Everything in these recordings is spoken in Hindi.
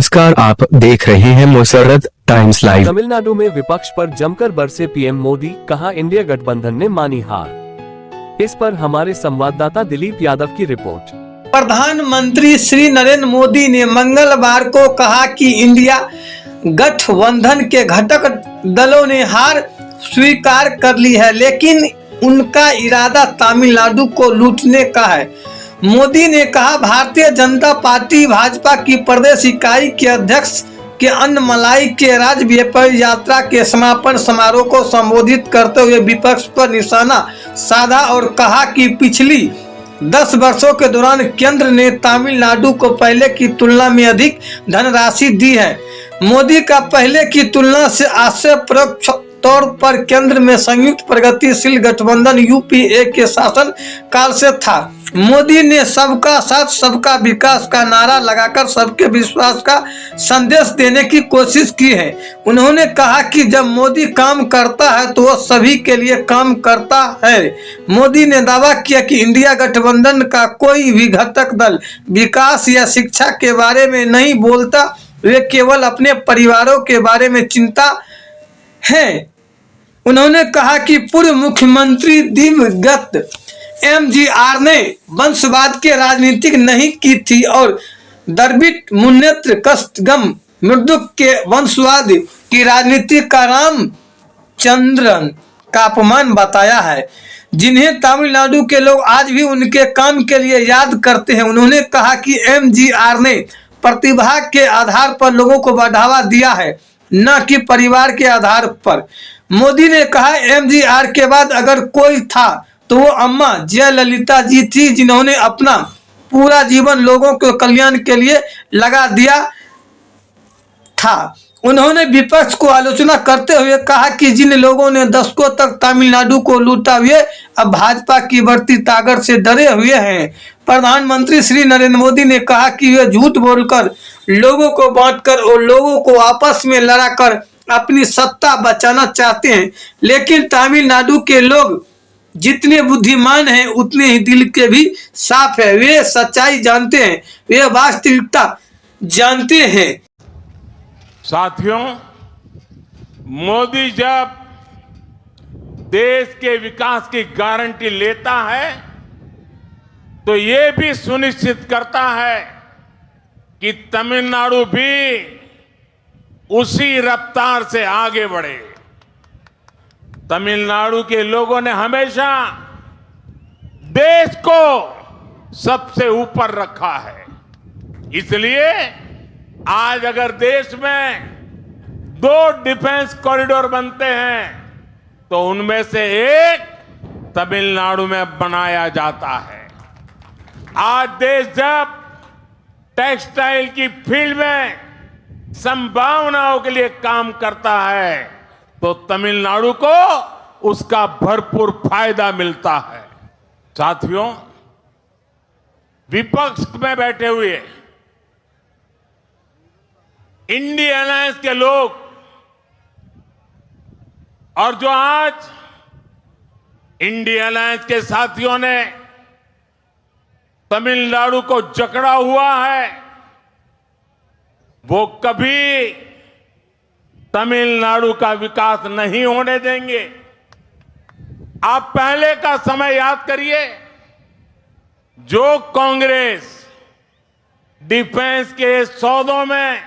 नमस्कार, आप देख रहे हैं मुसर्रत टाइम्स लाइव। तमिलनाडु में विपक्ष पर जमकर बरसे पीएम मोदी, कहा इंडिया गठबंधन ने मानी हार। इस पर हमारे संवाददाता दिलीप यादव की रिपोर्ट। प्रधानमंत्री श्री नरेंद्र मोदी ने मंगलवार को कहा कि इंडिया गठबंधन के घटक दलों ने हार स्वीकार कर ली है, लेकिन उनका इरादा तमिलनाडु को लूटने का है। मोदी ने कहा, भारतीय जनता पार्टी भाजपा की प्रदेश इकाई के अध्यक्ष के अन्नमलाई के राज्यव्यापी यात्रा के समापन समारोह को संबोधित करते हुए विपक्ष पर निशाना साधा और कहा कि पिछली 10 वर्षों के दौरान केंद्र ने तमिलनाडु को पहले की तुलना में अधिक धनराशि दी है। मोदी का पहले की तुलना से आश्चर्यप्रद तौर पर केंद्र में संयुक्त प्रगतिशील गठबंधन यूपीए के शासन काल से था। मोदी ने सबका साथ सबका विकास का नारा लगाकर सबके विश्वास का संदेश देने की कोशिश की है। उन्होंने कहा कि जब मोदी काम करता है तो वह सभी के लिए काम करता है। मोदी ने दावा किया कि इंडिया गठबंधन का कोई भी घटक दल विकास या शिक्षा के बारे में नहीं बोलता, वे केवल अपने परिवारों के बारे में चिंता है। उन्होंने कहा कि पूर्व मुख्यमंत्री दिवंगत एमजीआर ने वंशवाद की राजनीति नहीं की थी और द्रविड़ मुन्नेत्र कष्टगम मृदुक के वंशवाद की राजनीति का रामचंद्रन का अपमान बताया है, जिन्हें तमिलनाडु के लोग आज भी उनके काम के लिए याद करते हैं। उन्होंने कहा कि एमजीआर ने प्रतिभा के आधार पर लोगों को बढ़ावा दिया है, न कि परिवार के आधार पर। मोदी ने कहा, एमजीआर के बाद अगर कोई था तो वो अम्मा जयललिता जी थी, जिन्होंने अपना पूरा जीवन लोगों के कल्याण के लिए लगा दिया था। उन्होंने विपक्ष को आलोचना करते हुए कहा कि जिन लोगों ने दशकों तक तमिलनाडु को लूटा हुए अब भाजपा की बढ़ती ताकत से डरे हुए हैं। प्रधानमंत्री श्री नरेंद्र मोदी ने कहा कि वे झूठ बोलकर लोगों को बांटकर और लोगों को आपस में लड़ाकर अपनी सत्ता बचाना चाहते हैं, लेकिन तमिलनाडु के लोग जितने बुद्धिमान हैं उतने ही दिल के भी साफ है। वे सच्चाई जानते हैं, वे वास्तविकता जानते हैं। साथियों, मोदी जब देश के विकास की गारंटी लेता है तो ये भी सुनिश्चित करता है कि तमिलनाडु भी उसी रफ्तार से आगे बढ़े। तमिलनाडु के लोगों ने हमेशा देश को सबसे ऊपर रखा है, इसलिए आज अगर देश में 2 डिफेंस कॉरिडोर बनते हैं तो उनमें से एक तमिलनाडु में बनाया जाता है। आज देश जब टेक्सटाइल की फील्ड में संभावनाओं के लिए काम करता है तो तमिलनाडु को उसका भरपूर फायदा मिलता है। साथियों, विपक्ष में बैठे हुए इंडिया अलायंस के लोग और जो आज इंडिया अलायंस के साथियों ने तमिलनाडु को जकड़ा हुआ है, वो कभी तमिलनाडु का विकास नहीं होने देंगे। आप पहले का समय याद करिए, जो कांग्रेस डिफेंस के सौदों में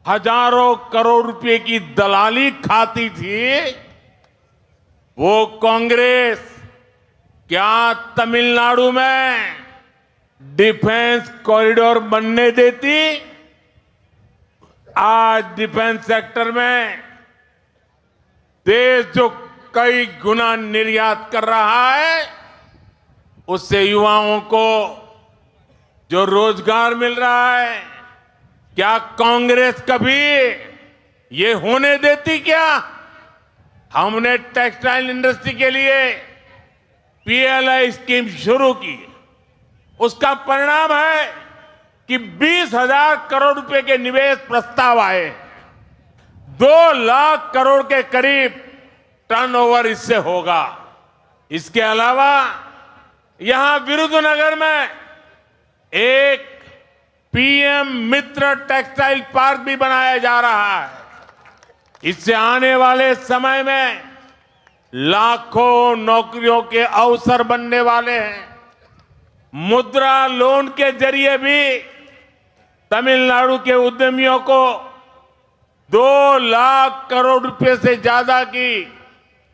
हजारों करोड़ रुपए की दलाली खाती थी, वो कांग्रेस क्या तमिलनाडु में डिफेंस कॉरिडोर बनने देती? आज डिफेंस सेक्टर में देश जो कई गुना निर्यात कर रहा है, उससे युवाओं को जो रोजगार मिल रहा है, क्या कांग्रेस कभी ये होने देती? क्या हमने टेक्सटाइल इंडस्ट्री के लिए पीएलआई स्कीम शुरू की, उसका परिणाम है कि 20,000 करोड़ रुपए के निवेश प्रस्ताव आए, 2 लाख करोड़ के करीब टर्नओवर इससे होगा। इसके अलावा यहां विरुद्धनगर में एक पीएम मित्र टेक्सटाइल पार्क भी बनाया जा रहा है। इससे आने वाले समय में लाखों नौकरियों के अवसर बनने वाले हैं। मुद्रा लोन के जरिए भी तमिलनाडु के उद्यमियों को 2 लाख करोड़ रुपए से ज्यादा की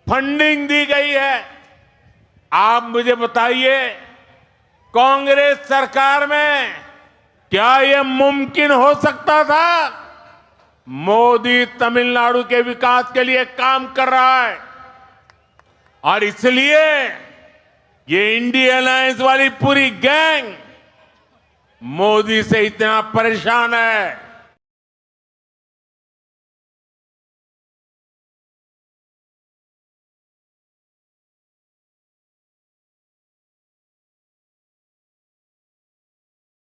फंडिंग दी गई है। आप मुझे बताइए, कांग्रेस सरकार में क्या यह मुमकिन हो सकता था? मोदी तमिलनाडु के विकास के लिए काम कर रहा है और इसलिए ये इंडिया अलायंस वाली पूरी गैंग मोदी से इतना परेशान है